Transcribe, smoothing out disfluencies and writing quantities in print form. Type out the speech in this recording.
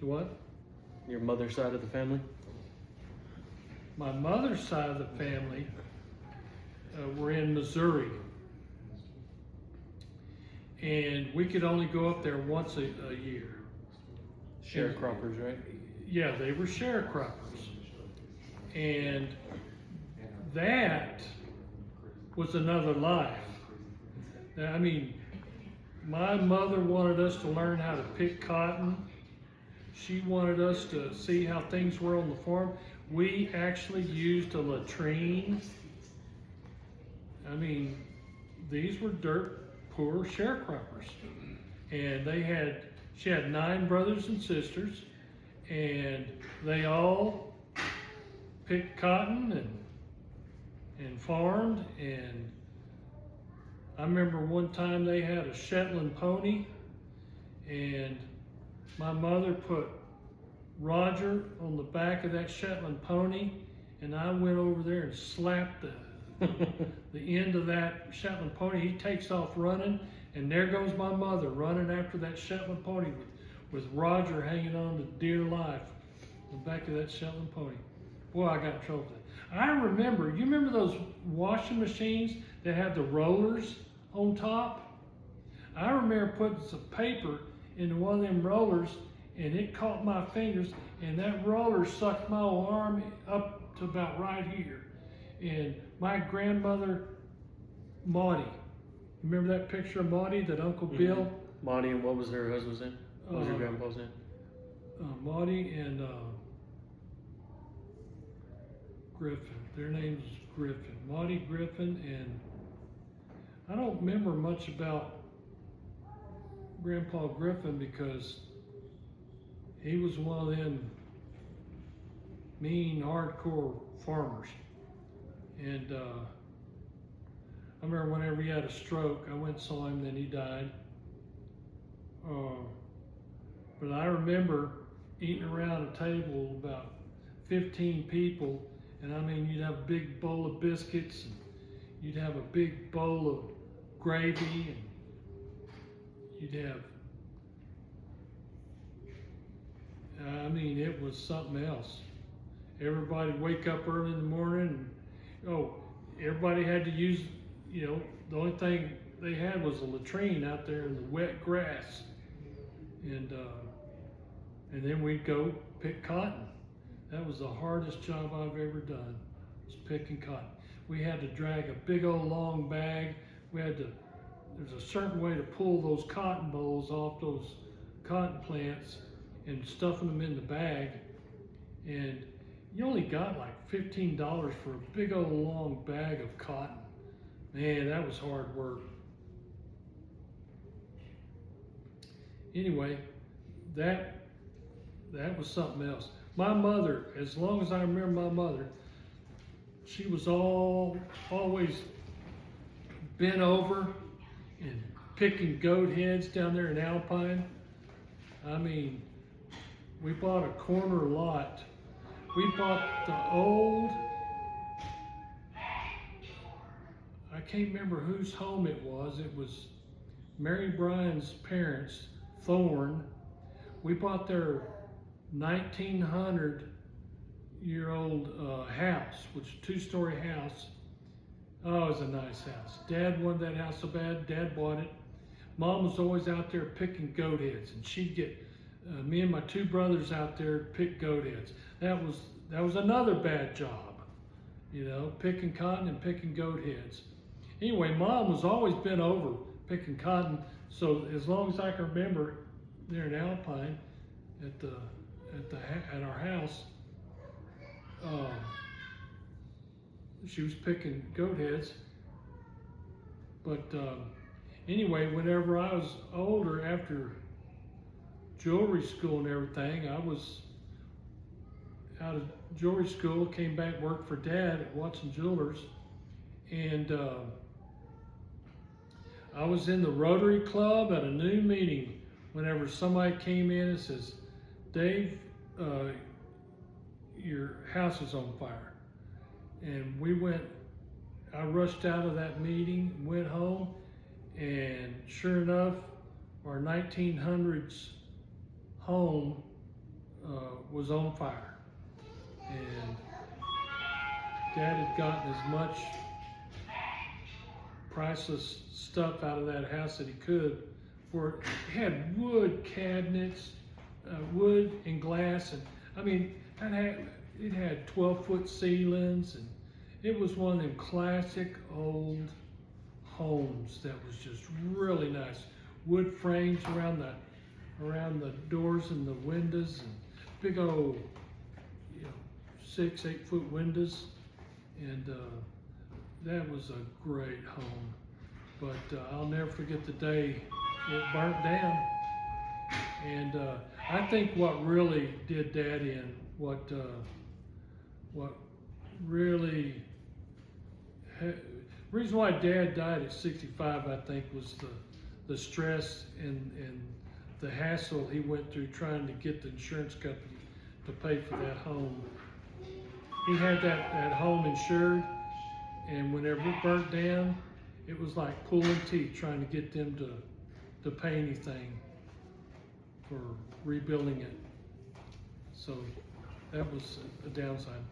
What? Your mother's side of the family? My mother's side of the family were in Missouri. And we could only go up there once a year. Sharecroppers, right? Yeah, they were sharecroppers. And that was another life. Now, I mean, my mother wanted us to learn how to pick cotton. She wanted us to see how things were on the farm. We actually used a latrine. I mean, these were dirt poor sharecroppers. And she had 9 brothers and sisters, and they all picked cotton and farmed. And I remember one time they had a Shetland pony, and my mother put Roger on the back of that Shetland pony, and I went over there and slapped the end of that Shetland pony. He takes off running, and there goes my mother running after that Shetland pony with Roger hanging on to dear life on the back of that Shetland pony. Boy, I got in trouble with that. I remember, you remember those washing machines that had the rollers on top? I remember putting some paper into one of them rollers, and it caught my fingers, and that roller sucked my arm up to about right here. And my grandmother, Maudie, remember that picture of Maudie that Uncle Bill? Maudie, and what was her husband's name? What was your grandpa's name? Maudie and Griffin. Their names is Griffin. Maudie, Griffin, and I don't remember much about Grandpa Griffin because he was one of them mean, hardcore farmers. And I remember whenever he had a stroke, I went and saw him, then he died. But I remember eating around a table about 15 people, and I mean, you'd have a big bowl of biscuits, and you'd have a big bowl of gravy, and you'd have, I mean, it was something else. Everybody wake up early in the morning, and everybody had to use, the only thing they had was a latrine out there in the wet grass. And then we'd go pick cotton. That was the hardest job I've ever done, was picking cotton. We had to drag a big old long bag. There's a certain way to pull those cotton bolls off those cotton plants and stuffing them in the bag. And you only got like $15 for a big old long bag of cotton. Man, that was hard work. Anyway, that was something else. My mother, as long as I remember my mother, she was always bent over and picking goat heads down there in Alpine. I mean, we bought a corner lot. We bought the old, I can't remember whose home it was. It was Mary Bryan's parents, Thorne. We bought their 1900-year-old house, which is a 2-story house. Oh, it was a nice house. Dad wanted that house so bad, Dad bought it. Mom was always out there picking goat heads, and she'd get me and my 2 brothers out there to pick goat heads. That was another bad job, picking cotton and picking goat heads. Anyway, Mom was always bent over picking cotton, so as long as I can remember, there in Alpine, at our house, she was picking goat heads. But anyway, whenever I was older, after jewelry school and everything, I was out of jewelry school, came back, worked for Dad at Watson Jewelers, and I was in the Rotary Club at a noon meeting whenever somebody came in and says, Dave, your house is on fire. And I rushed out of that meeting, went home, and sure enough, our 1900s home was on fire, and Dad had gotten as much priceless stuff out of that house that he could. For it had wood cabinets, wood and glass, and I mean, it had 12-foot ceilings, and it was one of them classic old homes that was just really nice. Wood frames around the doors and the windows, and big old, 6-8 foot windows, and that was a great home. But I'll never forget the day it burnt down. And I think what really did Dad in, what really reason why Dad died at 65, I think, was the stress and the hassle he went through trying to get the insurance company to pay for that home. He had that home insured, and whenever it burnt down, it was like pulling teeth trying to get them to pay anything for rebuilding it. So that was a downside.